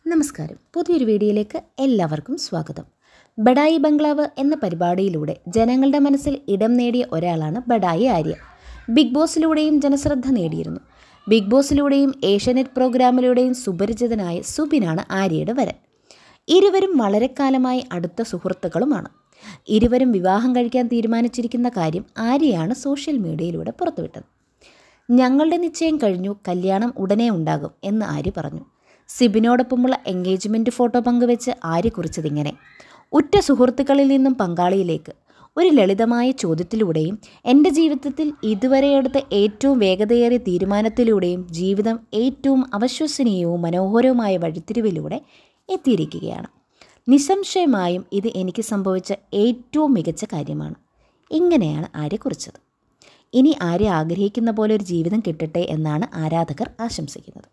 നമസ്കാരം. പുതിയൊരു വീഡിയോയിലേക്ക് എല്ലാവർക്കും സ്വാഗതം. ബഡായി ബംഗ്ലാവ് എന്ന പരിപാടിയിലൂടെ ജനങ്ങളുടെ മനസ്സിൽ ഇടം നേടിയ ഒരാളാണ് ബഡായി ആര്യ. ബിഗ് ബോസിലൂടെയും ജനശ്രദ്ധ നേടിയിരുന്നു. ബിഗ് ബോസിലൂടെയും ഏഷ്യാനെറ്റ് പ്രോഗ്രാമിലൂടെയും സുപരിചിതനായ സുബിനാണ് ആര്യയുടെ വരൻ. ഇരുവരും വളരെ കാലമായി അടുത്ത സുഹൃത്തുക്കളുമാണ്. ഇരുവരും വിവാഹം കഴിക്കാൻ തീരുമാനിച്ചിരിക്കുന്ന കാര്യം ആര്യയാണ് സോഷ്യൽ മീഡിയയിലൂടെ പുറത്തുവിട്ടത്. ഞങ്ങളുടെ നിശ്ചയം കഴിഞ്ഞു, കല്യാണം ഉടനെ ഉണ്ടാകും എന്ന് ആര്യ പറഞ്ഞു. സിബിനോടൊപ്പമുള്ള എൻഗേജ്മെൻറ്റ് ഫോട്ടോ പങ്കുവെച്ച് ആര്യ കുറിച്ചതിങ്ങനെ: ഉറ്റ സുഹൃത്തുക്കളിൽ നിന്നും പങ്കാളിയിലേക്ക്. ഒരു ലളിതമായ ചോദ്യത്തിലൂടെയും എൻ്റെ ജീവിതത്തിൽ ഇതുവരെ എടുത്ത ഏറ്റവും വേഗതയേറിയ തീരുമാനത്തിലൂടെയും ജീവിതം ഏറ്റവും അവിശ്വസനീയവും മനോഹരവുമായ വഴിത്തിരിവിലൂടെ എത്തിയിരിക്കുകയാണ്. നിസ്സംശയമായും ഇത് എനിക്ക് സംഭവിച്ച ഏറ്റവും മികച്ച കാര്യമാണ്. ഇങ്ങനെയാണ് ആര്യ കുറിച്ചത്. ഇനി ആര്യ ആഗ്രഹിക്കുന്ന പോലെ ഒരു ജീവിതം കിട്ടട്ടെ എന്നാണ് ആരാധകർ ആശംസിക്കുന്നത്.